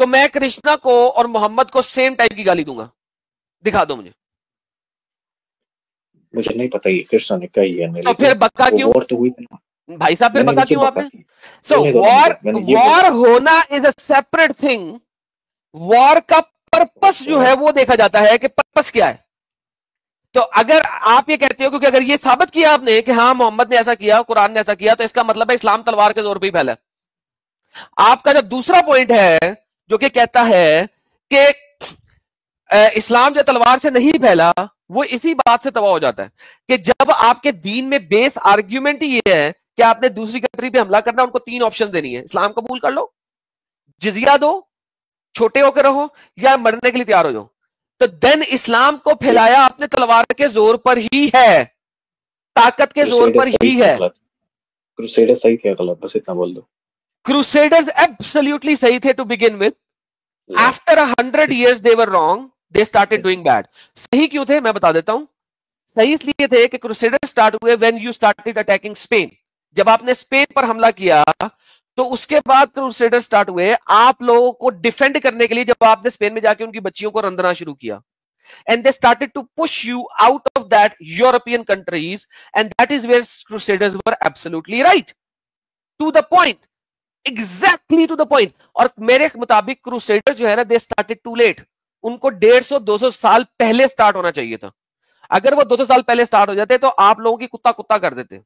تو میں کرشنا کو اور محمد کو سیم ٹائپ کی گالی دوں گا. دکھا دو مجھے. مجھے نہیں پتا یہ کرشنا نے کہی ہے تو پھر بکا کیوں وار تو ہوئی تھی نا. بھائی صاحب؟ پھر میں نے بکا یہ کیوں آپ بکا نے؟ کی. سو بولنے دو نا وار مجھے. میں نے یہ وار ہونا از اے سیپریٹ تھنگ. وار کا پرپس جو ہے وہ دیکھا جاتا ہے کہ پرپس کیا ہے. تو اگر آپ یہ کہتے ہو کیونکہ اگر یہ ثابت کیا آپ نے کہ ہاں محمد نے ایسا کیا، قرآن نے ایسا کیا، تو اس کا مطلب ہے اسلام تلوار کے زور پہ ہی پھیلا. آپ کا جو دوسرا پوائنٹ ہے جو کہ کہتا ہے کہ اسلام جو تلوار سے نہیں پھیلا، وہ اسی بات سے تباہ ہو جاتا ہے کہ جب آپ کے دین میں بیس آرگیومنٹ ہی یہ ہے کہ آپ نے دوسری کنٹری پہ حملہ کرنا، ان کو 3 آپشن دینی ہے: اسلام قبول کر لو، جزیہ دو، چھوٹے ہو کے رہو، یا مرنے کے لیے تیار ہو جاؤ. تو دین اسلام کو پھیلایا آپ نے تلوار کے زور پر ہی ہے، طاقت کے زور پر ہی ہے. کروسیڈر صحیح تھے غلط؟ بس اتنا بول دو. کروسیڈرز ایبسلیوٹلی صحیح تھے to begin with. After 100 years they were wrong. They started doing bad. صحیح کیوں تھے میں بتا دیتا ہوں. صحیح اس لیے تھے کہ کروسیڈر سٹارٹ ہوئے when you started attacking Spain. جب آپ نے اسپین پر حملہ کیا تو اس کے بعد کروسیڈر سٹارٹ ہوئے آپ لوگوں کو ڈیفینڈ کرنے کے لیے، جب آپ نے اسپین میں جا کے ان کی بچیوں کو رندنا شروع کیا. And they started to push you out of that European countries, and that is where Crusaders were absolutely right. To the point. Exactly to the point. اور میرے مطابق کروسیڈر جو ہے نا they started too late. ان کو 150-200 سال پہلے start ہونا چاہیے تھا. اگر وہ 200 سال پہلے سٹارٹ ہو جاتے تو آپ لوگوں کی کتا کتا کر دیتے.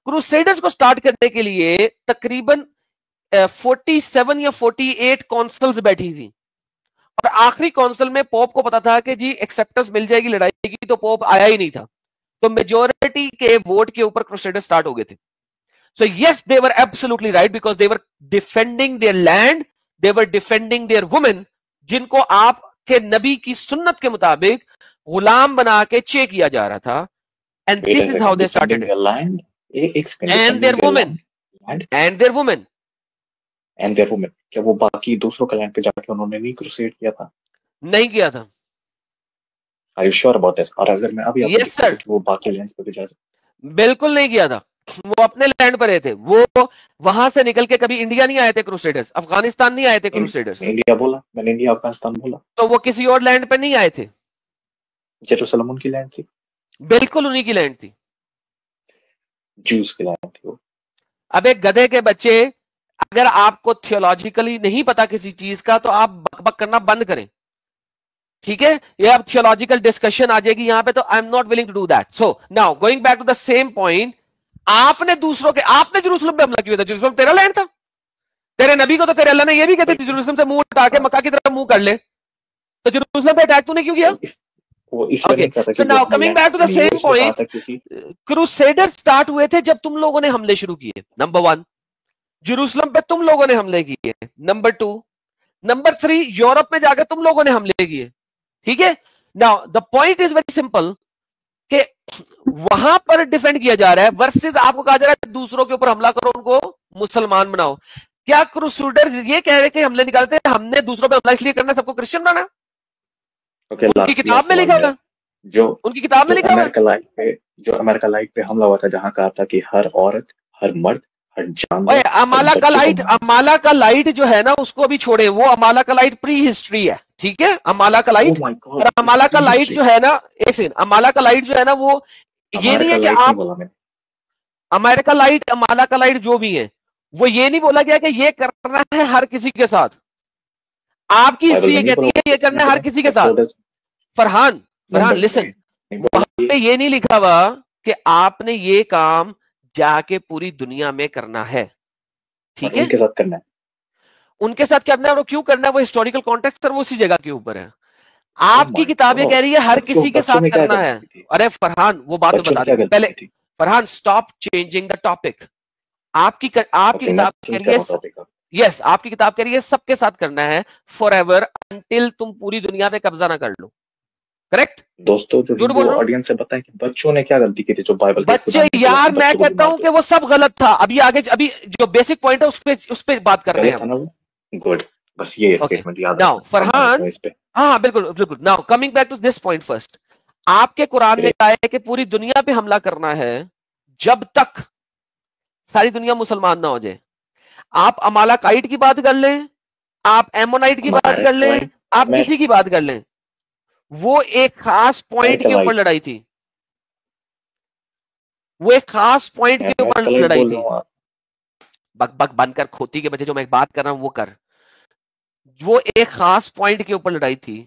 کروسیڈرز کو سٹارٹ کرنے کے لیے تقریباً 47 یا 48 کونسلز بیٹھی تھی، اور آخری کونسل میں پوپ کو پتا تھا کہ جی ایکسپٹنس مل جائے گی لڑائی کی، تو پوپ آیا ہی نہیں تھا. تو میجورٹی کے ووٹ کے اوپر کروسیڈر سٹارٹ ہو گئے تھے. So yes, they were absolutely right because they were defending their land, they were defending their women, جن کو آپ کے نبی کی سنت کے مطابق غلام بنا کے چیک کیا جا رہا تھا. And this is how they started it. And their women. And their women. And their women. کیا وہ باقی دوسروں کا لینڈ پہ جا کے انہوں نے نہیں کروسیڈ کیا تھا؟ نہیں کیا تھا. Are you sure about this? اور اگر میں ابھی آپ کو Yes sir. وہ باقی لینڈ پہ جا بالکل نہیں کیا تھا. وہ اپنے لینڈ پر رہے تھے. وہ وہاں سے نکل کے کبھی انڈیا نہیں آئے تھے کروسیڈرز، افغانستان نہیں آئے تھے کروسیڈرز. انڈیا بولا میں نے، انڈیا افغانستان بولا. تو وہ کسی اور لینڈ پہ نہیں آئے تھے. یروشلم ان کی لینڈ تھی. بالکل انہی کی لینڈ تھی. جوز کی لینڈ تھی وہ. اب ایک گدھے کے بچے، اگر آپ کو تھیولوجیکلی نہیں پتا کسی چیز کا تو آپ بک بک کرنا بند کریں. ٹھیک ہے، یہ اب تھیولوجیکل ڈسکشن آ جائے گی یہاں پہ، تو I am not willing to do that. So now going back to the same point. آپ نے دوسروں کے، آپ نے جروسلم پہ حملہ کیا تھا. جروسلم تیرا لینڈ تھا. تیرے نبی کو تو تیرے اللہ نے یہ بھی کہتے جروسلم سے منہ اٹھا کے مکہ کی طرف منہ کر لے. تو جروسلم پہ اٹیک تو نے کیوں کیا؟ So now coming back to the same point, Crusaders start ہوئے تھے جب تم لوگوں نے حملے شروع کیے. نمبر 1 جروسلم پہ تم لوگوں نے حملے کیے. نمبر 2 نمبر 3 یورپ میں جا کے تم لوگوں نے حملے کیے. ٹھیک ہے. Now the point is very simple کہ وہاں پر ڈیفینڈ کیا جا رہا ہے ورسز آپ کو کہا جا رہا ہے دوسروں کے اوپر حملہ کرو، ان کو مسلمان بناؤ. کیا کروسیڈرز یہ کہہ رہے کہ حملے نکالتے ہیں ہم نے دوسروں پہ حملہ اس لیے کرنا سب کو کرسچن بنانا؟ ان کی کتاب میں لکھا ہوگا، ان کی کتاب میں لکھا ہوگا. جو امریکہ لائٹ پہ حملہ ہوا تھا جہاں کہا تھا کہ ہر عورت، ہر مرد، ہر جانور. امالا کا لائٹ جو ہے نا اس کو ابھی چھوڑے. وہ امالا کا لائٹ پری ہسٹری ہے. ٹھیک ہے. امالا کا لائٹ اور امالا کا لائٹ جو ہے نا، ایک سیکنڈ، امالا کا لائٹ جو ہے نا وہ یہ نہیں ہے کہ آپ امریکہ لائٹ، امالا کا لائٹ جو بھی ہے وہ یہ نہیں بولا گیا کہ یہ کرنا ہے ہر کسی کے ساتھ. آپ کی ہسٹری یہ کہتی ہے یہ کرنا ہے ہر کسی کے ساتھ. فرحان لسن، وہاں پہ یہ نہیں لکھا ہوا کہ آپ نے یہ کام جا کے پوری دنیا میں کرنا ہے. ٹھیک ہے. ان کے ساتھ کرنا ہے. ان کے ساتھ کرنا ہے. اور کیوں کرنا ہے وہ ہسٹوریکل کانٹیکسٹ وہ اسی جگہ کے اوپر ہے. آپ کی کتابیں کہہ رہی ہے ہر کسی کے ساتھ کرنا ہے. ارے فرحان وہ بات بتا دیں پہلے. Farhan stop changing the topic. آپ کی کتاب کہہ رہی ہے یس، آپ کی کتاب کہہ رہی ہے سب کے ساتھ کرنا ہے فار ایور انٹل تم پوری دنیا پہ قبضہ نہ کر لو. کریکٹ دوستو؟ جو آڈینس سے بتائیں کہ بچوں نے کیا غلطی کی تھی جو بائبل بچے یار میں کہتا ہوں کہ وہ سب غلط تھا. ابھی آگے جو بیسک پوائنٹ ہے اس پہ بات کر رہے ہیں. گڈ، بس یہ اسٹیٹمنٹ یاد ناؤ فرحان. ہاں بالکل بالکل. Now coming back to this point first. آپ کے قرآن نے کہا ہے کہ پوری دنیا پہ حملہ کرنا ہے جب تک ساری دنیا مسلمان نہ ہو جائے. آپ امالا کائٹ کی بات کر لیں آپ ایمونائٹ کی بات کر لیں, آپ کسی کی بات کر لیں, وہ ایک خاص پوائنٹ کے اوپر لڑائی تھی, وہ ایک خاص پوائنٹ کے اوپر لڑائی تھی. بک بک بند کر کھوتی کے بچے, جو میں بات کر رہا ہوں وہ کر. وہ ایک خاص پوائنٹ کے اوپر لڑائی تھی.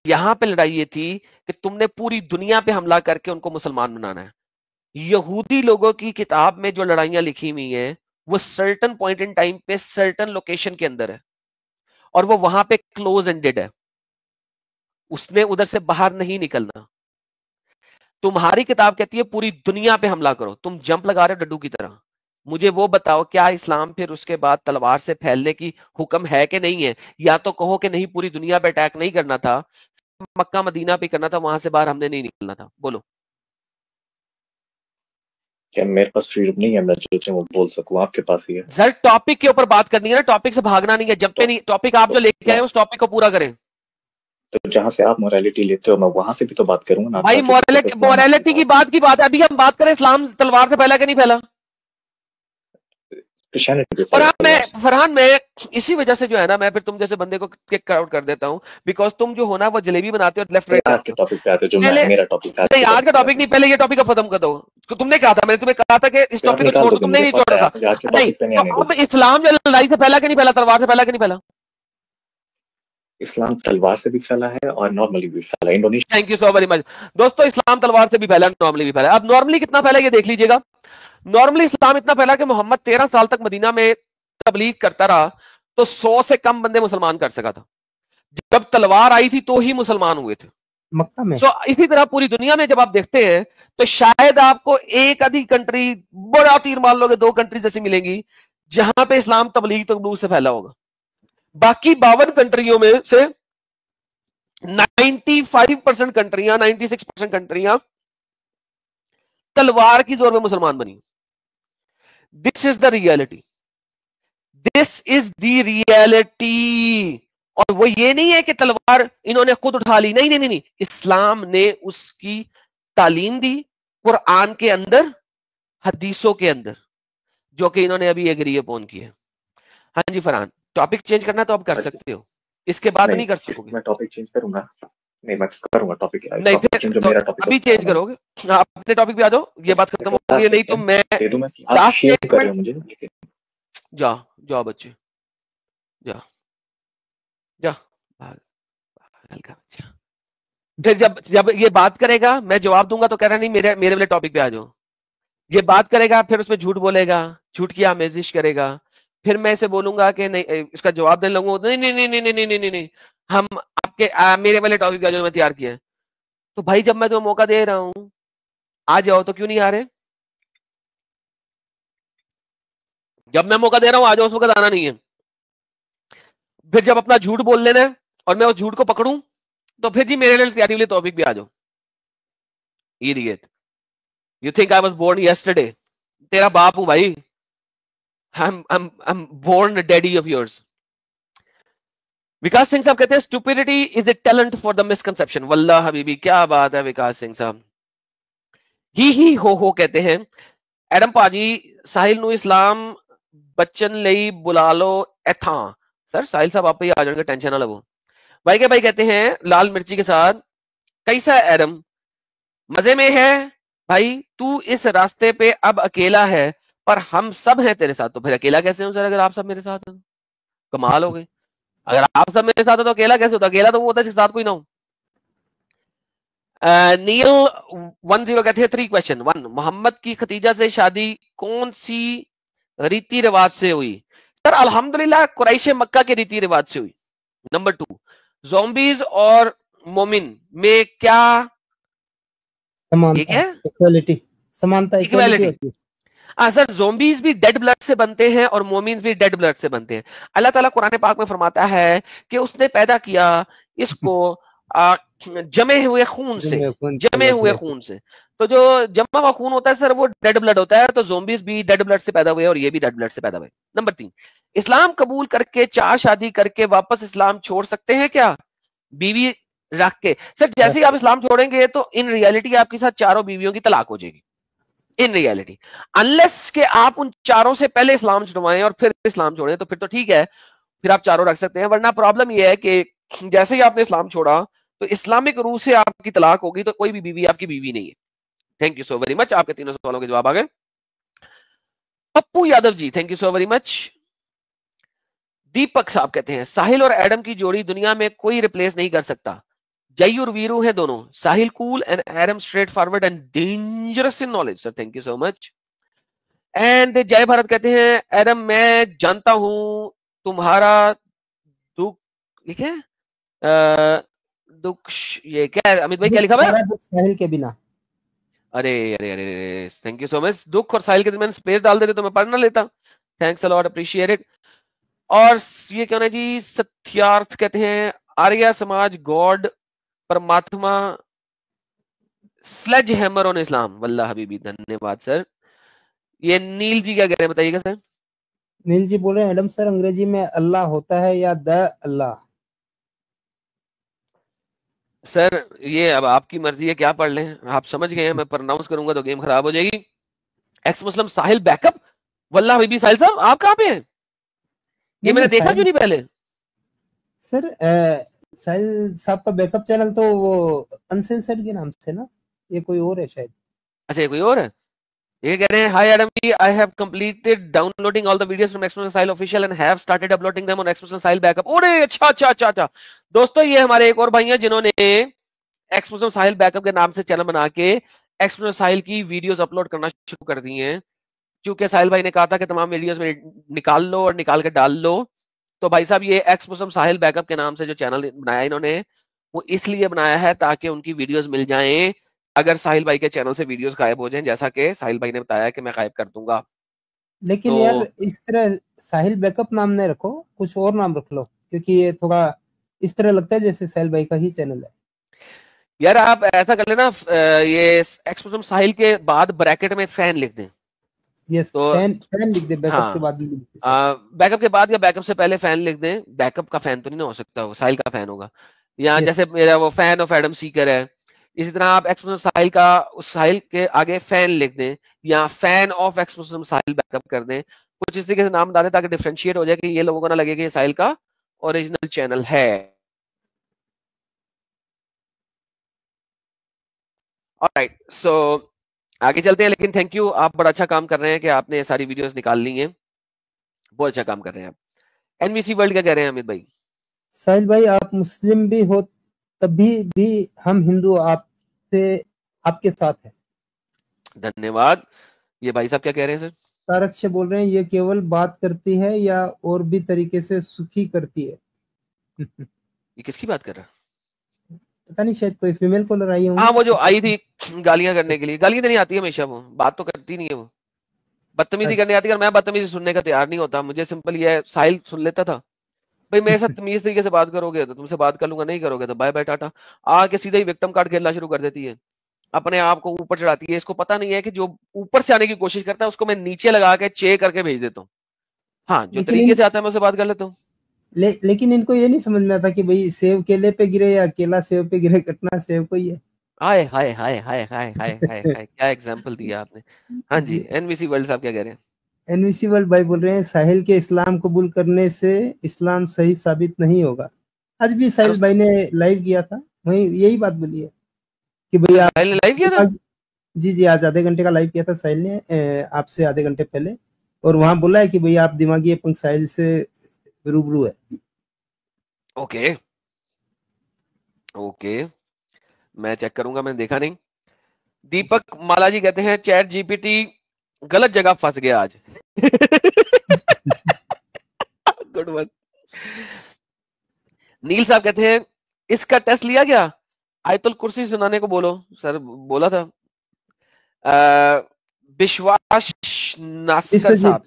یہاں پہ لڑائی یہ تھی کہ تم نے پوری دنیا پہ حملہ کر کے ان کو مسلمان بنانا ہے. یہودی لوگوں کی کتاب میں جو لڑائیاں لکھی ہوئی ہیں وہ سرٹن پوائنٹ ان ٹائم پہ سرٹن لوکیشن کے اندر ہے, اور وہ وہاں پہ کلوز اینڈڈ ہے, اس نے ادھر سے باہر نہیں نکلنا. تمہاری کتاب کہتی ہے پوری دنیا پہ حملہ کرو, تم جمپ لگا رہے ہو ڈڈو کی طرح. مجھے وہ بتاؤ, کیا اسلام پھر اس کے بعد تلوار سے پھیلنے کی حکم ہے کہ نہیں ہے؟ یا تو کہو کہ نہیں, پوری دنیا پہ اٹیک نہیں کرنا تھا, مکہ مدینہ پہ کرنا تھا, وہاں سے باہر ہم نے نہیں نکلنا تھا. بولو. کہ میرے پاس فریڈم نہیں ہے, میں جو چاہوں وہ بول سکوں, آپ کے پاس ہی ہے. سر ٹاپک کے اوپر بات کرنی ہے نا, ٹاپک سے بھاگنا نہیں ہے. جب پہ نہیں, ٹاپک آپ جو لے کے آئے اس ٹاپک کو پورا کریں. تو جہاں سے آپ موریلٹی لیتے ہو میں وہاں سے بھی تو بات کروں گا. بھائی موریلٹی کی بات ہے, ابھی ہم بات کریں اسلام تلوار سے پھیلا کہ نہیں پھیلا. اور میں فرحان, میں اسی وجہ سے جو ہے نا, میں پھر تم جیسے بندے کو کک آؤٹ کر دیتا ہوں, بیکاز تم جو ہو نا وہ جلیبی بناتے ہو لیفٹ رائٹ. آج کے ٹاپک پہ آتے جو میرا ٹاپک نہیں, آج کا ٹاپک نہیں, پہلے یہ ٹاپک کو ختم کر دو. تم نے کہا تھا, میں نے تمہیں کہا تھا کہ اس ٹاپک کو چھوڑ دو, تم نے نہیں چھوڑا تھا. نہیں, اب اسلام جو لڑائی سے پھیلا کہ نہیں پھیلا, تلوار سے پھیلا کہ نہیں پھیلا؟ اسلام تلوار سے بھی پھیلا ہے اور نارملی بھی پھیلا ہے. Indonesia. Thank you so very مچ دوستو. اسلام تلوار سے بھی پھیلا, نارملی بھی پھیلا. اب نارملی کتنا پھیلا یہ دیکھ لیجیے گا. نارملی اسلام اتنا پھیلا کہ محمد 13 سال تک مدینہ میں تبلیغ کرتا رہا تو 100 سے کم بندے مسلمان کر سکا تھا. جب تلوار آئی تھی تو ہی مسلمان ہوئے تھے مکہ میں. اسی طرح پوری دنیا میں جب آپ دیکھتے ہیں تو شاید آپ کو ایک آدھی کنٹری, بڑا تیر مان لو گے 2 کنٹریز ایسی ملیں گی جہاں پہ اسلام تبلیغ سے پھیلا ہوگا. باقی 52 کنٹریوں میں سے 95% کنٹریاں, 96% کنٹریاں تلوار کی زور میں مسلمان بنی. This is the reality, this is the reality. اور وہ یہ نہیں ہے کہ تلوار انہوں نے خود اٹھا لی, نہیں نہیں نہیں, اسلام نے اس کی تعلیم دی قرآن کے اندر, حدیثوں کے اندر, جو کہ انہوں نے ابھی ایگری اپون کی ہے. ہاں جی فرحان, ٹاپک چینج کرنا تو اب کر سکتے ہو, اس کے بعد نہیں کر سکو گے. میں ٹاپک چینج کروں گا. نہیں, میں کروں گا ٹاپک. نہیں پھر ابھی چینج کرو گے, آپ اپنے ٹاپک پہ آ جاؤ, یہ بات ختم ہو گئی. نہیں تو میں لاسٹ جا جاؤ بچے, جا جا ہلکا بچہ. پھر جب یہ بات کرے گا میں جواب دوں گا تو کہہ رہا نہیں میرے والے ٹاپک پہ آ جاؤ. یہ بات کرے گا پھر اس میں جھوٹ بولے گا, جھوٹ کی آمیزش کرے گا, پھر میں اسے بولوں گا کہ نہیں, اس کا جواب دینے لگوں گا, نہیں نہیں نہیں نہیں نہیں نہیں نہیں نہیں, ہم آپ کے میرے والے ٹاپک پہ جو میں تیار کیا ہے. تو بھائی جب میں تمہیں موقع دے رہا ہوں آ جاؤ, تو کیوں نہیں آ رہے؟ جب میں موقع دے رہا ہوں آ جاؤ, اس وقت آنا نہیں ہے. پھر جب اپنا جھوٹ بول لینا ہے اور میں اس جھوٹ کو پکڑوں تو پھر جی میرے لیے تیاری والے ٹاپک پہ آ جاؤ. Idiot, you think I was born yesterday. تیرا باپ ہوں بھائی, I'm born daddy of yours. وکاس سنگھ صاحب کہتے ہیں stupidity is a talent for the misconception. واللہ حبیبی کیا بات ہے وکاس سنگھ صاحب. ہی ہو کہتے ہیں ایڈم پاجی, ساحل نو اسلام بچن لئی بلا لو ایتھاں. سر ساحل صاحب آپ پہ ہی آ جائیں گے, ٹینشن نہ لگو. بھائی کے بھائی کہتے ہیں لال مرچی کے ساتھ, کیسا ہے ایڈم؟ مزے میں ہے بھائی, تو اس راستے پہ اب اکیلا ہے پر ہم سب ہیں تیرے ساتھ. تو پھر اکیلا کیسے ہوں سر اگر آپ سب میرے ساتھ ہیں؟ کمال ہو گئی. اگر آپ سب میرے ساتھ ہیں تو اکیلا کیسے ہوتا؟ اکیلا تو وہ ہوتا ہے جس کے ساتھ کوئی نہ ہو. نیل 10 کہتے ہیں 3 کویسچن. 1, محمد کی ختیجہ سے شادی کون سی ریتی رواج سے ہوئی؟ سر الحمدللہ قریش مکہ کے ریتی رواج سے ہوئی. نمبر 2, زومبیز اور مومن میں کیا سمانتا؟ سر زومبیز بھی ڈیڈ بلڈ سے بنتے ہیں اور مومنز بھی ڈیڈ بلڈ سے بنتے ہیں. اللہ تعالیٰ قرآن پاک میں فرماتا ہے کہ اس نے پیدا کیا اس کو جمے ہوئے خون سے. تو جو جمع ہوا خون ہوتا ہے سر وہ ڈیڈ بلڈ ہوتا ہے. تو زومبیز بھی ڈیڈ بلڈ سے پیدا ہوئے اور یہ بھی ڈیڈ بلڈ سے پیدا ہوئے. نمبر 3, اسلام قبول کر کے 4 شادی کر کے واپس اسلام چھوڑ سکتے ہیں کیا بیوی رکھ کے؟ سر جیسے ہی آپ اسلام چھوڑیں گے تو ان ریالٹی آپ کے ساتھ 4 بیویوں کی طلاق ہو جائے گی. ان ریالٹی انلیس کہ آپ ان 4 سے پہلے اسلام چھڑوائیں اور پھر اسلام چھوڑیں تو پھر تو ٹھیک ہے. پھر آپ چاروں رکھ سکتے ہیں. ورنہ پرابلم یہ ہے کہ جیسے ہی آپ نے اسلام چھوڑا تو اسلامک روح سے آپ کی طلاق ہوگی تو کوئی بھی بیوی آپ کی بیوی نہیں ہے. Thank you so very much. آپ کے تینوں سوالوں کے جواب آ گئے. Pappu Yadav ji thank you so very much. Deepak صاحب کہتے ہیں ساحل اور ایڈم کی جوڑی دنیا میں کوئی ریپلیس نہیں کر سکتا. جئی اور ویرو ہیں دونوں. Sahil cool and Adam straightforward and dangerous in knowledge. Sir thank you so much. And Jai Bharat کہتے ہیں ایڈم میں جانتا ہوں تمہارا دکھ یہ کیا ہے دکھ یہ کیا ہے امیت بھائی کیا لکھا ہوا ہے ساحل کے بنا. ارے ارے ارے تھینک یو سو مچ. دکھ اور ساحل کے درمیان اسپیس ڈال دیتے تو میں پڑھ نہ لیتا. Thanks allot appreciate it. اور یہ کیا ہے جی ستیارتھ کہتے ہیں آریہ سماج گاڈ پرماتما سلیج ہیمر آن اسلام. واللہ حبیبی دھنیہ واد سر. یہ نیل جی کیا کہہ رہے ہیں بتائیے گا سر. نیل جی بول رہے ہیں ایڈم سر انگریزی میں اللہ ہوتا ہے یا دا اللہ؟ سر یہ اب آپ کی مرضی ہے کیا پڑھ لیں. آپ سمجھ گئے ہیں میں پرناؤنس کروں گا تو گیم خراب ہو جائے گی. ایکس مسلم ساحل بیک اپ. واللہ حبیبی ساحل صاحب آپ کہاں پہ ہیں؟ یہ میں نے دیکھا کیوں نہیں پہلے. سر ساحل صاحب کا بیک اپ چینل تو وہ انسنسرڈ کے نام سے نا، یہ کوئی اور ہے شاید. اچھا یہ کوئی اور ہے. یہ کہہ رہے ہیں hi Adam ji I have completed downloading all the videos from ex Muslim Sahil official and have started uploading them on ex Muslim Sahil back up. اوڑے اچھا اچھا اچھا اچھا دوستو یہ ہمارے ایک اور بھائی ہیں جنہوں نے ایکس مسلم ساحل بیک اپ کے نام سے چینل بنا کے ایکس مسلم ساحل کی ویڈیوز اپلوڈ کرنا شروع کر دی ہیں. کیونکہ ساحل بھائی نے کہا تھا کہ تمام ویڈیوز میں نکال لو اور نکال کے ڈال لو. تو بھائی صاحب یہ ایکس مسلم ساحل بیک اپ کے نام سے جو چینل بنایا انہوں نے وہ اس لیے بنایا ہے تاکہ ان کی ویڈیوز مل جائیں اگر ساحل بھائی کے چینل سے ویڈیوز غائب ہو جائیں، جیسا کہ ساحل بھائی نے بتایا کہ میں غائب کر دوں گا. لیکن یار اس طرح ساحل بیک اپ نام نہیں رکھو، کچھ اور نام رکھ لو، کیونکہ یہ تھوڑا اس طرح لگتا ہے جیسے ساحل بھائی کا ہی چینل ہے. یار آپ ایسا کر لینا یہ ایکس مسلم ساحل کے بعد بریکٹ میں فین لکھ دیں. یس فین لکھ دیں بیک اپ کے بعد. بیک اپ کے بعد یا بیک اپ سے پہلے فین لکھ دیں. بیک اپ کا فین تو نہیں ہو سکتا، وہ ساحل کا فین ہوگا. یا جیسے میرا وہ فین آف ایڈم سیکر ہے، اسی طرح آپ ایکس مسلم ساحل کا اس ساحل کے آگے فین لکھ دیں یا fan of x Muslim Sahil back اپ کر دیں. کچھ اس طریقے سے نام بتا دیں تاکہ ڈیفرینشیٹ ہو جائے کہ یہ لوگوں کو نہ لگے کہ یہ ساحل کا اوریجنل چینل ہے. آلرائٹ سو آگے چلتے ہیں. لیکن تھینک یو، آپ بڑا اچھا کام کر رہے ہیں کہ آپ نے ساری ویڈیوز نکال لی ہیں. بہت اچھا کام کر رہے ہیں آپ. این وی سی ورلڈ کیا کہہ رہے ہیں امت بھائی؟ ساحل بھائی آپ مسلم بھی ہو تبھی بھی ہم ہندو آپ کے ساتھ ہیں. دھنیہ واد. یہ بھائی صاحب کیا کہہ رہے ہیں سر؟ تارک سے بول رہے ہیں یہ کیول بات کرتی ہے یا اور بھی طریقے سے سکھی کرتی ہے؟ یہ کس کی بات کر رہا ہے؟ پتہ نہیں، شاید کوئی فیمیل کو لڑائی ہوں. ہاں وہ جو آئی تھی گالیاں کرنے کے لیے. گالیاں تو نہیں آتی ہمیشہ، وہ بات تو کرتی نہیں ہے. وہ بدتمیزی کرنے آتی ہے اور میں بدتمیزی سننے کا تیار نہیں ہوتا. مجھے سمپل یہ ہے، ساحل سن لیتا تھا بھائی میرے ساتھ تمیز طریقے سے بات کرو گے تو تم سے بات کر لوں گا، نہیں کرو گے تو بائے بائے ٹاٹا. آ کے سیدھا ہی وکٹم کارڈ کھیلنا شروع کر دیتی ہے، اپنے آپ کو اوپر چڑھاتی ہے. اس کو پتا نہیں ہے کہ جو اوپر سے آنے کی کوشش کرتا ہے اس کو میں نیچے لگا کے چے کر کے بھیج دیتا ہوں. ہاں جو طریقے سے آتا ہے میں اسے بات کر لیتا ہوں. لیکن ان کو یہ نہیں سمجھ میں آتا کہ بھئی سیو کیلے پہ گرے یا کیلا سیو پہ گرے، کٹنا سیو کو ہی ہے. ہائے ہائے ہائے ہائے ہائے ہائے ہائے ہائے کیا ایگزامپل دیا آپ نے. ہاں جی این وی سی ورلڈ صاحب کیا کہہ رہے ہیں؟ این وی سی ورلڈ بھائی بول رہے ہیں ساحل کے اسلام قبول کرنے سے اسلام صحیح ثابت نہیں ہوگا. آج بھی ساحل بھائی نے لائیو کیا تھا، وہی یہی بات بولی ہے کہ بھئی آپ ساحل نے لائیو کیا تھا. جی آج آدھے گھنٹے کا لائیو کیا تھا ساحل نے آپ سے آدھے گھنٹے پہلے، اور وہاں بولا ہے کہ بھئی آپ دماغی پنکھ ساحل سے روبرو ہے. اوکے اوکے میں چیک کروں گا، میں نے دیکھا نہیں. دیپک مالا جی کہتے ہیں چیٹ جی پی ٹی غلط جگہ پھنس گیا آج. Good one. نیل صاحب کہتے ہیں اس کا ٹیسٹ لیا گیا، آیت الکرسی سنانے کو بولو. سر بولا تھا بشواش ناسکر صاحب،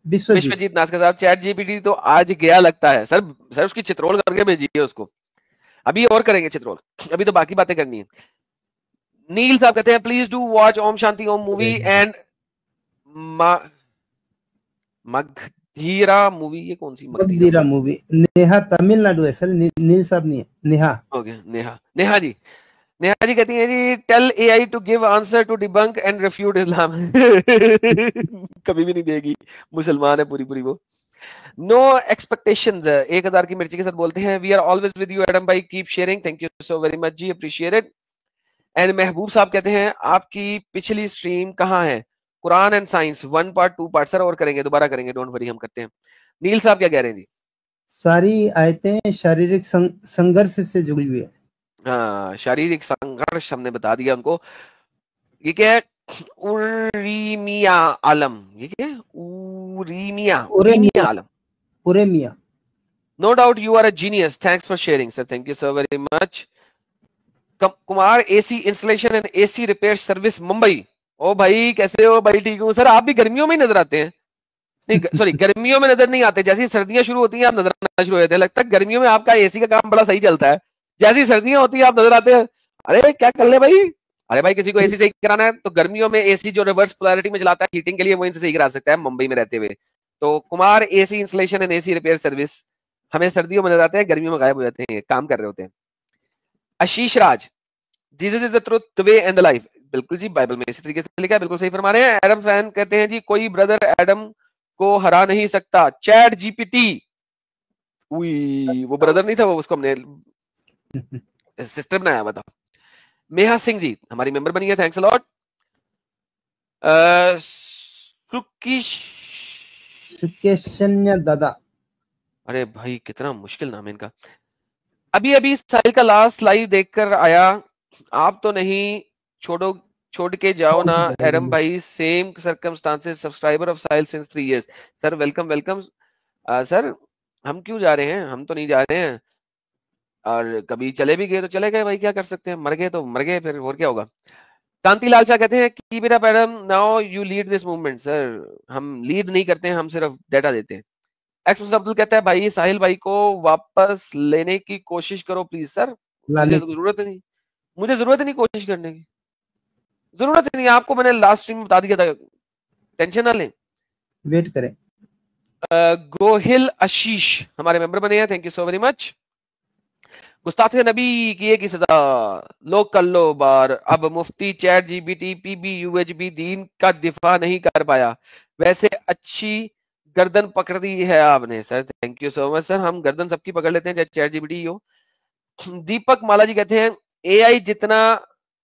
بشوجیت ناسکر صاحب. چیٹ جی پی ٹی تو آج گیا لگتا ہے. سر اس کی چترول کر کے بھیجیے اس کو. ابھی اور کریں گے چترول، ابھی تو باقی باتیں کرنی ہے. نیل صاحب کہتے ہیں please do watch Om Shanti Om movie and Magadheera movie. یہ کون سی مگدھیرا مووی؟ نیہا تمل ناڈو ہے سر، نیل صاحب نہیں ہے، نیہا. اوکے نیہا جی. نیہا جی کہتی ہیں جی tell A I to give answer to debunk and refute Islam. کبھی بھی نہیں دے گی، مسلمان ہے پوری وہ. No expectations. 1000 کی مرچی کے ساتھ بولتے ہیں we are always with you Adam بھائی, keep sharing, thank you so very much جی, appreciate it. اینڈ محبوب صاحب کہتے ہیں آپ کی پچھلی سٹریم کہاں ہے؟ قرآن اینڈ سائنس 1 پارٹ 2 پارٹ. سر اور کریں گے, دوبارہ کریں گے, ڈونٹ وری, ہم کرتے ہیں. نیل صاحب کیا کہہ رہے ہیں جی؟ ساری آیتیں شاریرک سنگھرش سے جڑی ہوئی ہے. ہاں, شاریرک سنگھرش ہم نے بتا دیا ان کو. یہ کیا ہے؟ اوریمیا عالم. یہ کیا ہے؟ اوریمیا عالم. اوریمیا. No doubt you are a genius. Thanks for sharing, sir. Thank you so very much. Kumar AC installation and AC repair service Mumbai. او بھائی کیسے ہو بھائی؟ ٹھیک ہوں سر. آپ بھی گرمیوں میں ہی نظر آتے ہیں. نہیں سوری, گرمیوں میں نظر نہیں آتے. جیسی سردیاں شروع ہوتی ہیں آپ نظر آنا شروع ہو جاتے ہیں. لگتا ہے گرمیوں میں آپ کا اے سی کا کام بڑا صحیح چلتا ہے. جیسی سردیاں ہوتی ہیں آپ نظر آتے ہیں, ارے کیا کر لیں بھائی. ارے بھائی کسی کو اے سی صحیح کرانا ہے تو گرمیوں میں اے سی جو ریورس پولارٹی میں چلاتا ہے ہیٹنگ کے لیے, وہ ان سے صحیح کرا سکتا ہے ممبئی میں رہتے ہوئے. تو Kumar A C installation and A C repair service ہمیں سردیوں میں نظر آتے ہیں, گرمیوں میں غائب ہو جاتے ہیں, کام کر رہے ہوتے ہیں. Ashish Raj, Jesus is the truth, the way and the life. بالکل جی, بائبل میں اسی طریقے سے لکھا ہے, بالکل صحیح فرما رہے ہیں. ایڈم فین کہتے ہیں جی کوئی بردر ایڈم کو ہرا نہیں سکتا. چیٹ جی پی ٹی, وہ بردر نہیں تھا, وہ اس کو ہم نے سسٹر بنایا ہوا تھا. میہا سنگھ جی ہماری ممبر بنی ہے, تھینکس ا لاٹ. سکیشنیا دادا, ارے بھائی کتنا مشکل نام ہے ان کا. ابھی ساحل کا لاسٹ لائیو دیکھ کر آیا, آپ تو نہیں چھوڑ کے جاؤ نا ایڈم بھائی. Same circumstances, subscriber of Sahil since 3 years. Sir welcome welcome. Sir ہم کیوں جا رہے ہیں, ہم تو نہیں جا رہے ہیں, اور کبھی چلے بھی گئے تو چلے گئے بھائی, کیا کر سکتے ہیں, مر گئے تو مر گئے, پھر اور کیا ہوگا. کانتی لال شاہ کہتے ہیں کی میرا madam now you lead this movement. Sir ہم لیڈ نہیں کرتے ہیں, ہم صرف ڈیٹا دیتے ہیں. ایکس عبدل کہتا ہے بھائی ساحل بھائی کو واپس لینے کی کوشش کرو پلیز. سر مجھے ضرورت نہیں کوشش کرنے کی, ضرورت نہیں. آپ کو میں نے لاسٹ اسٹریم میں بتا دیا تھا, ٹینشن نہ لیں, ویٹ کریں. گوہل آشیش ہمارے ممبر بنے ہیں, تھینک یو سو ویری مچ. گستاخ نبی کی ایک ہی سزا, لوگ کر لو بار. اب مفتی ChatGPT P B U H بی دین کا دفاع نہیں کر پایا, ویسے اچھی گردن پکڑ دی ہے آپ نے. سر تھینک یو سو مچ سر, ہم گردن سب کی پکڑ لیتے ہیں چاہے چیٹ جی بی ٹی ہو. دیپک مالا جی کہتے ہیں اے آئی جتنا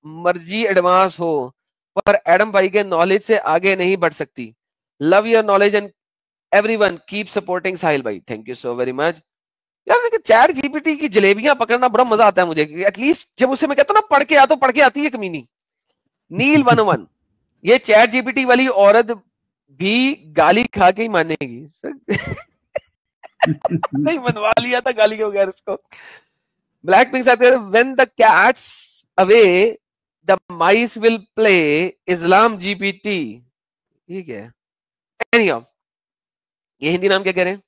مرضی ایڈوانس ہو پر ایڈم بھائی کے نالج سے آگے نہیں بڑھ سکتی. Love your knowledge and everyone keep supporting Sahil بھائی, thank you so very much. یار چیٹ جی پی ٹی کی جلیبیاں پکڑنا بڑا مزہ آتا ہے مجھے, ایٹ لیسٹ جب اسے میں کہتا ہوں نا پڑھ کے آتی ہے کمینی. نیل 101, یہ چیٹ جی پی ٹی والی عورت بھی گالی کھا کے ہی مانے گی. نہیں منوا لیا تھا گالی کے بغیر اس کو. بلیک پنک صاحب when the cats away the mice will play اسلام جی پی ٹی. ٹھیک ہے, یہ ہندی نام کیا کہہ رہے ہیں؟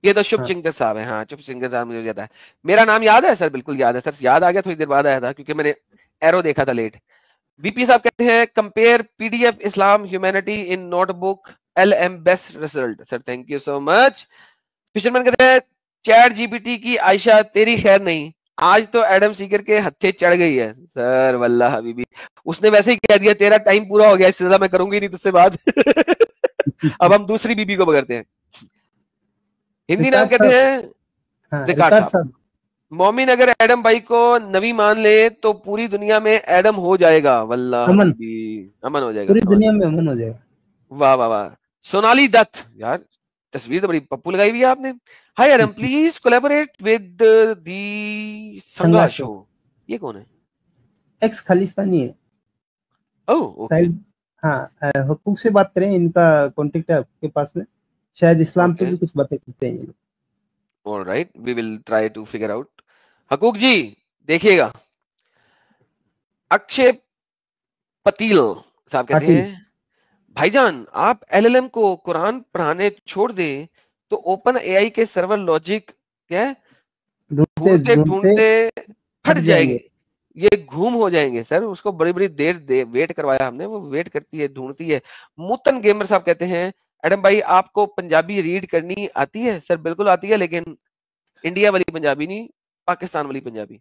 یہ تو شبھ سنگر صاحب ہے. ہاں شبھ سنگر صاحب مجھے یاد ہے. میرا نام یاد ہے سر, بالکل یاد ہے سر, یاد آ گیا تھوڑی دیر بعد آیا تھا کیونکہ میں نے ایرو دیکھا تھا لیٹ. وی پی صاحب کہتے ہیں کمپیئر پی ڈی ایف اسلام humanity in notebook L M best result. Sir thank you so much. Fisherman کہتے ہیں چیٹ جی پی ٹی کی عائشہ تیری خیر نہیں, آج تو ایڈم سیکر کے ہتھے چڑھ گئی ہے. سر واللہ حبیبی, اس نے ویسے ہی کہہ دیا تیرا ٹائم پورا ہو گیا, اس سے زیادہ میں کروں گی نہیں تجھ سے بات. اب ہم دوسری بی بی کو پکڑتے ہیں. ہندی نام کہتے ہیں ریکارڈ صاحب. مومن اگر ایڈم بھائی کو نبی مان لے تو پوری دنیا میں ایڈم ہو جائے گا. واللہ امن ہو جائے گا, پوری دنیا میں امن ہو جائے گا. واہ واہ واہ. سونالی دت, یار تصویر تو بڑی پپو لگائی ہوئی ہے آپ نے. High Adam please collaborate with the سنگا شو. یہ کون ہے؟ ایکس خالستانی ہے. اوہ ہاں, حقوق سے بات کریں, ان کا کانٹیکٹ ہے آپ کے پاس میں, شاید اسلام پہ بھی کچھ باتیں کرتے ہیں. All right, we will try to figure out. حقوق جی دیکھیے گا. اکشے پتیل صاحب کہتے ہیں بھائی جان آپ ایل ایل ایم کو قرآن پڑھانے چھوڑ دیں تو اوپن اے آئی کے سرور لاجک کیا ڈھونڈتے پھٹ جائیں گے, یہ گھوم ہو جائیں گے. سر اس کو بڑی بڑی دیر ویٹ کروایا ہم نے, وہ ویٹ کرتی ہے, ڈھونڈتی ہے. موتن گیمر صاحب کہتے ہیں ایڈم بھائی آپ کو پنجابی ریڈ کرنی آتی ہے؟ سر بالکل آتی ہے, لیکن انڈیا والی پنجابی نہیں, پاکستان والی پنجابی.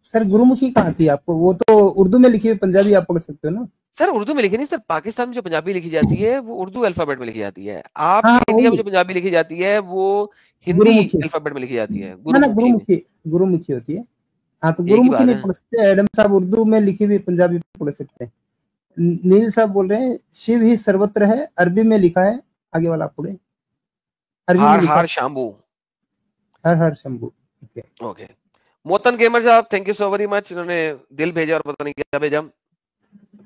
سر گرو مکھی کہاں تھی آپ کو؟ وہ تو اردو میں لکھی ہوئی پنجابی آپ پکڑ سکتے ہو نا. سر اردو میں لکھی نہیں سر, پاکستان میں جو پنجابی لکھی جاتی ہے وہ اردو الفابیٹ میں لکھی جاتی ہے. آپ ہاں انڈیا میں وہی جو پنجابی لکھی جاتی ہے وہ گرو ہندی مکھی, الفابیٹ میں لکھی جاتی ہے, نا نا گرو مکھی. گرو مکھی ہوتی ہے. ہاں تو ایک گرو ہی مکھی بات نہیں ہے. پڑھ سکتے, ایڈم صاحب اردو میں لکھی ہوئی پنجابی پڑھ سکتے ہیں. نیل صاحب بول رہے ہیں شیو ہی سروتر ہے, عربی میں لکھا ہے, آگے والا پڑھے, عربی ہار میں لکھا ہار ہے شامبو. ہر ہر شمبو. اوکے, موتن گیمر صاحب تھینک یو سو ویری مچ, انہوں نے دل بھیجا اور پتہ نہیں کیا بھیجا.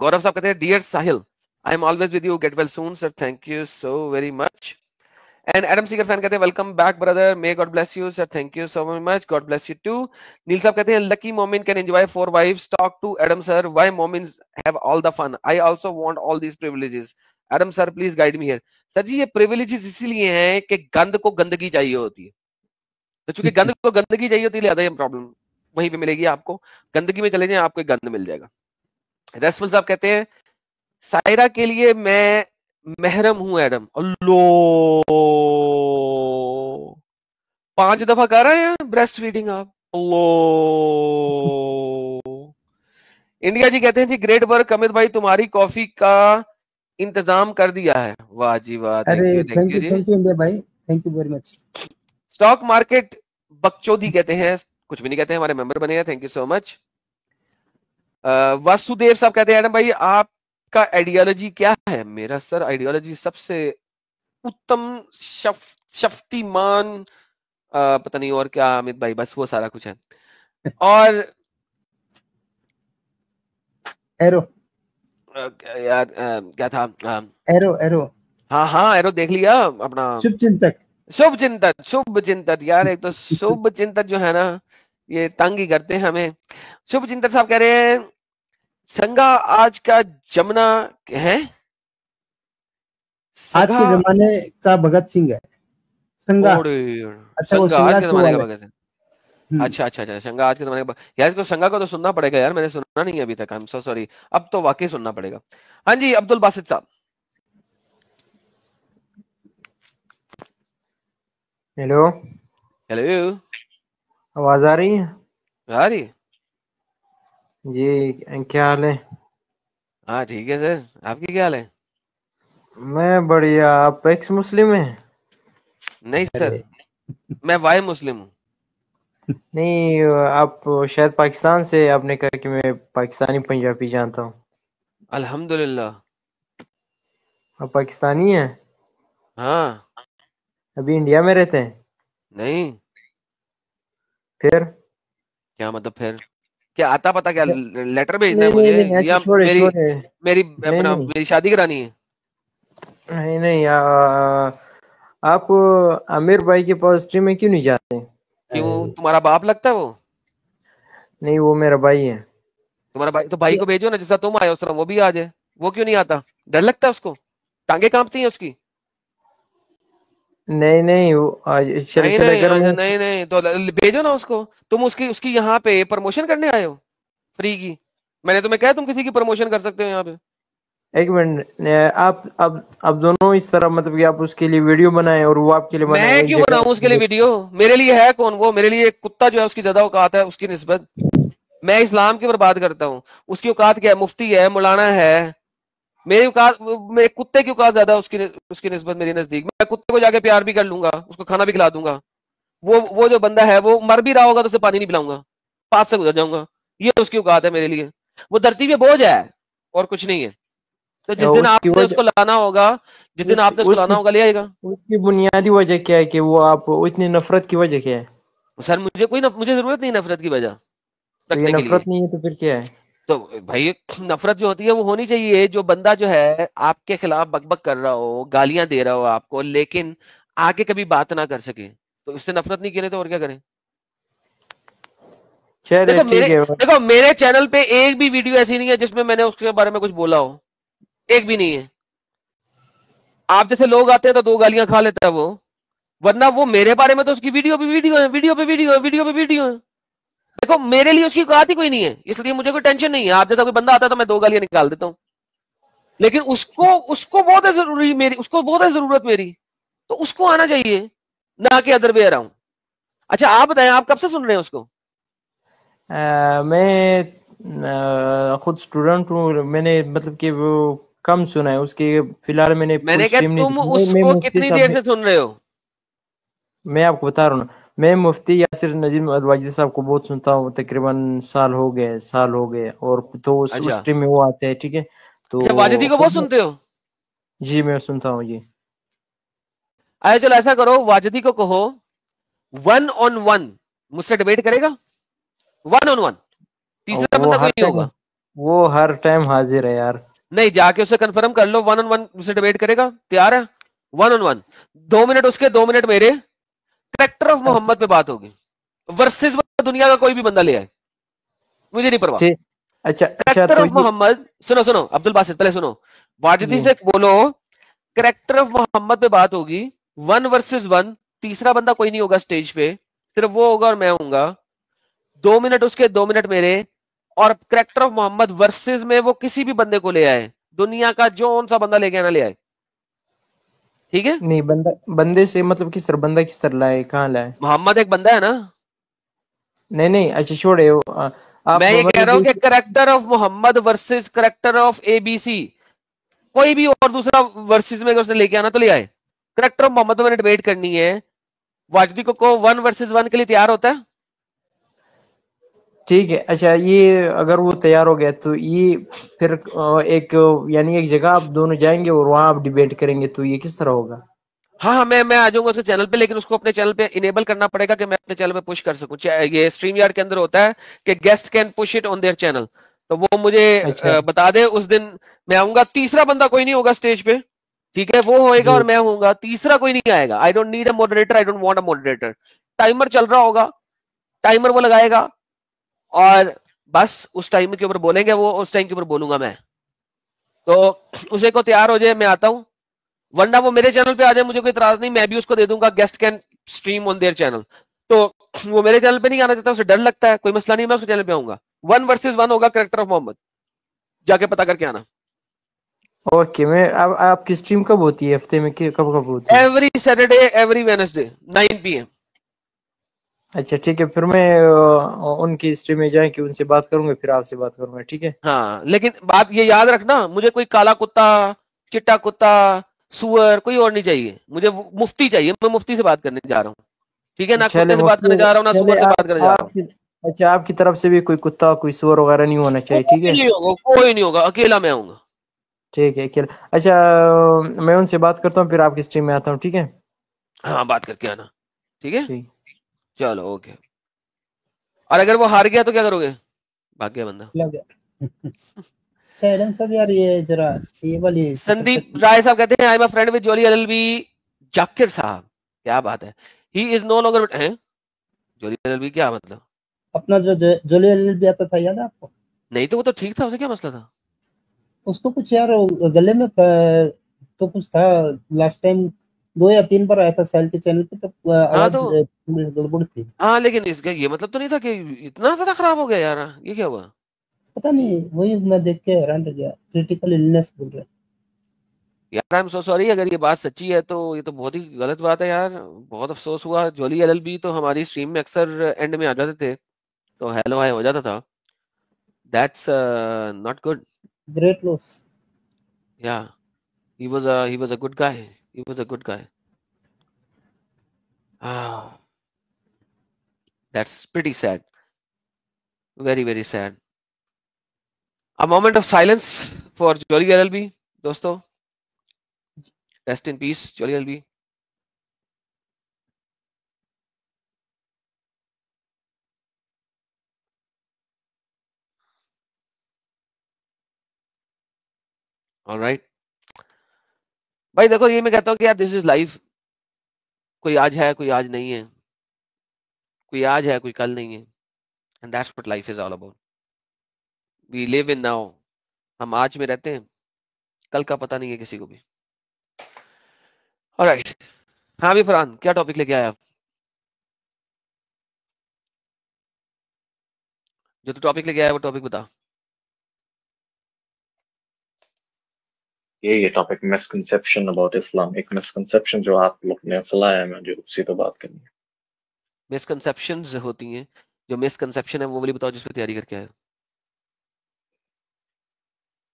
گورو صاحب کہتے ہیں dear Sahil I am always with you, get well soon sir, thank you so very much. And Adam Seeger fan کہتے ہیں welcome back brother, may God bless you sir, thank you so very much, God bless you too. Neel صاحب کہتے ہیں lucky مومن can enjoy 4 wives, talk to Adam sir why مومنز have all the fun, I also want all these privileges. Adam sir please guide me here. Sir جی یہ privileges اسی لیے ہیں کہ گند کو گندگی چاہیے ہوتی ہے, تو چونکہ گند کو گندگی چاہیے ہوتی ہے لہٰذا یہ پرابلم وہیں پہ ملے گی آپ کو. گندگی میں چلے جائیں آپ کو گند مل جائے گا. رسول صاحب کہتے ہیں سائرہ کے لیے میں محرم ہوں ایڈم. اللہ 5 دفعہ کر رہے ہیں بریسٹ فیڈنگ آپ. اللہ. انڈیا جی کہتے ہیں جی گریٹ ورک امت بھائی, تمہاری کافی کا انتظام کر دیا ہے. واہ جی واہ, ارے تھینک یو جی. تھینک یو انڈیا بھائی, thank you very much. Stock market بکچودی کہتے ہیں, کچھ بھی نہیں کہتے ہیں, ہمارے ممبر بنے ہیں, تھینک یو سو مچ. واسودیو صاحب کہتے ہیں ایڈم بھائی آپ کا آئیڈیالوجی کیا ہے؟ میرا سر آئیڈیالوجی سب سے اتم شفتیمان پتہ نہیں اور کیا امت بھائی, بس وہ سارا کچھ ہے. اور ایرو یار کیا تھا, ایرو ہاں ہاں ایرو دیکھ لیا اپنا شبھ چنتک. شبھ چنتک یار, ایک تو شبھ چنتک جو ہے نا یہ تنگ ہی کرتے ہیں ہمیں. شبھ چنتک صاحب کہہ رہے ہیں سنگا آج کا جمنا ہے, آج کے زمانے کا بھگت سنگھ ہے سنگا. اچھا وہ سنگا آج سنگا کے شو زمانے کا والے. بھگت سنگھ. اچھا اچھا اچھا, سنگا آج کے زمانے کا, یار اس کو سنگا کو تو سننا پڑے گا یار, میں نے سنا نہیں ابھی تک, آئی ایم سو سوری, اب تو واقعی سننا پڑے گا. ہاں جی عبد الباسط صاحب. ہیلو, ہیلو, آواز آ رہی ہے؟ آ رہی جی, کیا حال ہے؟ ہاں ٹھیک ہے سر, آپ کی کیا حال ہے؟ میں بڑھیا. آپ ایکس مسلم ہیں؟ نہیں سر, ارے میں وائی مسلم ہوں. نہیں, آپ شاید پاکستان سے, آپ نے کہا کہ میں پاکستانی پنجابی جانتا ہوں. الحمدللہ. آپ پاکستانی ہیں؟ ہاں. ابھی انڈیا میں رہتے ہیں؟ نہیں. پھر کیا مطلب پھر کیا آتا پتا, کیا لیٹر بھیجنا ہے نہیں نہیں مجھے, نہیں, اچھا یا چھوڑے میری چھوڑے. میری نہیں اپنا نہیں میری شادی کرانی ہے؟ نہیں نہیں, آپ عامر بھائی کے پوزیٹو میں کیوں نہیں جاتے؟ کیوں, تمہارا باپ لگتا ہے وہ؟ نہیں, وہ میرا بھائی ہے. تمہارا بھائی, تو بھائی کو بھیجو نا, جیسا تم آئے اس طرح وہ بھی آ جائے. وہ کیوں نہیں آتا؟ ڈر لگتا ہے اس کو, ٹانگیں کانپتی ہیں اس کی؟ نہیں نہیں, چلے نہیں چلے نہیں گھر میں. نہیں نہیں, تو بھیجو نا اس کو. تم اس کی یہاں پہ پروموشن کرنے آئے ہو فری کی؟ میں نے تمہیں کہا تم کسی کی پروموشن کر سکتے ہو یہاں پہ. ایک منٹ, آپ اب دونوں اس طرح, مطلب کہ آپ اس کے لیے ویڈیو بنائیں اور وہ آپ کے لیے بنائیں میں ایک کیوں جگہ. بناؤں اس کے لیے ویڈیو؟ میرے لیے ہے کون وہ؟ میرے لیے ایک کتا جو ہے اس کی زیادہ اوقات ہے اس کی نسبت. میں اسلام کی برباد کرتا ہوں, اس کی اوقات کیا ہے؟ مفتی ہے, مولانا ہے. میری اوقات, میں کتے کی اوقات زیادہ اس کی نسبت میری نزدیک. میں کتے کو جا کے پیار بھی کر لوں گا, اس کو کھانا بھی کھلا دوں گا. وہ جو بندہ ہے وہ مر بھی رہا ہوگا تو اسے پانی نہیں پلاؤں گا, پاس سے گزر جاؤں گا. یہ اس کی اوقات ہے میرے لیے. وہ دھرتی پہ بوجھ ہے اور کچھ نہیں ہے. تو جس دن اس کی آپ نے اس وجہ, کو لانا ہوگا, جس دن آپ نے اس کو لانا ہوگا لے آئے گا. اس کی بنیادی وجہ کیا ہے کہ وہ آپ اتنی نفرت کی وجہ کیا ہے؟ سر مجھے ضرورت نہیں نفرت کی وجہ تو یہ رکھنے کے لیے. نفرت نہیں ہے تو پھر کیا ہے؟ تو بھائی نفرت جو ہوتی ہے وہ ہونی چاہیے. جو بندہ جو ہے آپ کے خلاف بک بک کر رہا ہو, گالیاں دے رہا ہو آپ کو, لیکن آگے کبھی بات نہ کر سکے, تو اس سے نفرت نہیں کرے تو اور کیا کریں؟ چلے ٹھیک ہے. دیکھو میرے چینل پہ ایک بھی ویڈیو ایسی نہیں ہے جس میں نے اس کے بارے میں کچھ بولا ہو, ایک بھی نہیں ہے. آپ جیسے لوگ آتے ہیں تو 2 گالیاں کھا لیتا ہے وہ, ورنہ وہ میرے بارے میں تو اس کی ویڈیو پہ ویڈیو ہے, ویڈیو پہ ویڈیو ہے, ویڈیو پہ ویڈیو ہے. دیکھو میرے لیے اس کی بات ہی کوئی نہیں ہے, اس لیے مجھے کوئی ٹینشن نہیں ہے. آپ جیسا کوئی بندہ آتا ہے تو میں 2 گالیاں نکال دیتا ہوں, لیکن اس کو بہت ہے ضروری میری, اس کو بہت ہے ضرورت میری, تو اس کو آنا چاہیے, نہ کہ ادر وے اراؤنڈ. اچھا آپ بتائیں, آپ کب سے سن رہے ہیں اس کو؟ میں خود اسٹوڈنٹ ہوں میں نے مطلب کہ وہ کم سنا ہے اس کے فی الحال میں نے میں فل نے کہا اسٹریم نہیں تم دیکھی اس میں کو مفتی کتنی صاحب دیر سے سن رہے ہو؟ میں آپ کو بتا رہا ہوں نا میں مفتی یاسر ندیم الواجدی صاحب کو بہت سنتا ہوں تقریباً سال ہو گئے اور تو اس اچھا اسٹریم میں وہ آتے ہیں ٹھیک ہے تو اچھا، واجدی کو بہت سنتے ہو؟ جی میں سنتا ہوں جی آئے چلو ایسا کرو، واجدی کو کہو 1-on-1 مجھ سے ڈیبیٹ کرے گا 1-on-1، تیسرا بندہ کوئی نہیں ہوگا. وہ ہر ٹائم حاضر ہے یار. نہیں، جا کے اسے کنفرم کر لو 1-on-1 مجھ سے ڈیبیٹ کرے گا، تیار ہے 1-on-1، 2 منٹ اس کے 2 منٹ میرے، کریکٹر آف محمد پہ بات ہوگی ورسز دنیا کا کوئی بھی بندہ لے آئے، مجھے نہیں پرواہ. اچھا کریکٹر تو آف محمد، سنو عبد الباسط پہلے سنو، واجدی سے بولو کریکٹر آف محمد پہ بات ہوگی 1 versus 1، تیسرا بندہ کوئی نہیں ہوگا اسٹیج پہ، صرف وہ ہوگا اور میں ہوں گا، 2 منٹ اس کے 2 منٹ میرے، اور کریکٹر آف محمد ورسز میں وہ کسی بھی بندے کو لے آئے، دنیا کا جو سا بندہ لے کے آنا لے آئے، ٹھیک ہے؟ نہیں بندے سے مطلب کس طرح بندہ کس طرح لائے کہاں لائے؟ محمد ایک بندہ ہے نا. نہیں اچھا چھوڑے میں یہ کہہ رہا ہوں کہ character of Muhammad versus character of A B C, کوئی بھی اور دوسرا ورسز میں اگر اسے لے کے آنا تو لے آئے. کریکٹر آف محمد میں نے ڈیبیٹ کرنی ہے، واجدی کو 1 versus 1 کے لیے تیار ہوتا ہے؟ ٹھیک ہے. اچھا یہ اگر وہ تیار ہو گیا تو یہ پھر ایک یعنی ایک جگہ آپ دونوں جائیں گے اور وہاں آپ ڈیبیٹ کریں گے تو یہ کس طرح ہوگا؟ ہاں میں آ جاؤں گا اس کے چینل پہ، لیکن اس کو اپنے چینل پہ انیبل کرنا پڑے گا کہ میں اپنے چینل پہ پش کر سکوں. یہ اسٹریم یارڈ کے اندر ہوتا ہے کہ guest can push it on their channel, تو وہ مجھے اچھا بتا دے اس دن میں آؤں گا. تیسرا بندہ کوئی نہیں ہوگا اسٹیج پہ، ٹھیک ہے؟ وہ ہوئے گا جی اور میں ہوں گا، تیسرا کوئی نہیں آئے گا. I don't need a moderator, I don't want a moderator. Timer چل رہا ہوگا، ٹائمر وہ لگائے گا اور بس اس ٹائم کے اوپر بولیں گے، وہ اس ٹائم کے اوپر بولوں گا میں. تو اسے کو تیار ہو جائے میں آتا ہوں، ورنہ وہ میرے چینل پہ آ جائے، مجھے کوئی اعتراض نہیں، میں بھی اس کو دے دوں گا guest can stream on their channel. تو وہ میرے چینل پہ نہیں آنا چاہتا، اسے ڈر لگتا ہے، کوئی مسئلہ نہیں، میں اس کے چینل پہ آؤں گا. 1 versus 1 ہوگا کریکٹر آف محمد، جا کے پتا کر کے آنا. اوکے. میں اب آپ کی اسٹریم کب ہوتی ہے؟ ہفتے میں کب ہوتی ہے؟ Every Saturday, every Wednesday 9 PM. اچھا ٹھیک ہے. پھر میں ان کی اسٹریم میں جائیں کہ ان سے بات کروں گا، پھر آپ سے بات کروں گا. ٹھیک ہے. ہاں لیکن بات یہ یاد رکھنا، مجھے کوئی کالا کتا، چٹا کتا، سور کوئی اور نہیں چاہیے، مجھے مفتی چاہیے. میں مفتی سے بات کرنے جا رہا ہوں، ٹھیک ہے؟ نہ چلے کتے سے بات کرنے جا رہا ہوں، نہ سور سے بات کرنے جا رہا ہوں. اچھا آپ کی طرف سے بھی کوئی کتا کوئی سور وغیرہ نہیں ہونا چاہیے. ٹھیک ہے. کوئی نہیں ہوگا، اکیلا میں آؤں گا. ٹھیک ہے. اچھا میں ان سے بات کرتا ہوں پھر آپ کی اسٹریم میں آتا ہوں. ٹھیک ہے. ہاں بات کر کے آنا، ٹھیک ہے؟ چلو اوکے. اور اگر وہ ہار گیا تو کیا کرو گے؟ بھاگ گیا بندہ. سندیپ رائے صاحب کہتے ہیں I am a friend with Jolly L L B. جاکر صاحب کیا بات ہے، he is no longer. Jolly L L B کیا مطلب؟ اپنا جو جولی ایل ایل بی آتا تھا یاد ہے آپ کو؟ نہیں تو وہ تو ٹھیک تھا، اسے کیا مسئلہ تھا؟ اس کو کچھ یار گلے میں تو کچھ تھا، لاسٹ ٹائم 2 یا 3 بار آیا تھا سیل کے چینل پہ، تو آواز گڑبڑ تھی. ہاں لیکن اس کا یہ مطلب تو نہیں تھا کہ اتنا زیادہ خراب ہو گیا یار، یہ کیا ہوا؟ پتہ نہیں، وہی میں دیکھ کے حیران رہ گیا. کریٹیکل النس بول رہے یار آئی ایم سو سوری، اگر یہ بات سچی ہے تو یہ تو بہت ہی غلط بات ہے یار، بہت افسوس ہوا. جولی ایل ایل بی تو ہماری اسٹریم میں اکثر اینڈ میں آ جاتے تھے، تو ہیلو ہائی ہو جاتا تھا. That's not good. Great loss. Yeah, he was a good guy. He was a good guy. Ah, that's pretty sad. Very, very sad. A moment of silence for Jolly LLB, dosto. Rest in peace, Jolly LLB. All right. بھائی دیکھو یہ میں کہتا ہوں کہ یار دس is life, کوئی آج ہے کوئی آج نہیں ہے، کوئی آج ہے کوئی کل نہیں ہے. And that's what life is all about. We live in now. ہم آج میں رہتے ہیں، کل کا پتہ نہیں ہے کسی کو بھی. All right. ہاں بھی فرحان کیا ٹاپک لے کے آیا آپ؟ جو تو ٹاپک لے کے آیا وہ ٹاپک بتا. یہ ٹاپک مسکنسیپشن اباؤٹ اسلام، ایک مسکنسیپشن جو آپ لوگ نے پھیلایا ہے، مجھے اسی پہ بات کرنی ہے. مسکنسیپشنز ہوتی ہیں، جو مسکنسیپشن ہے وہ والی بتاؤ جس پہ تیاری کر کے آئے.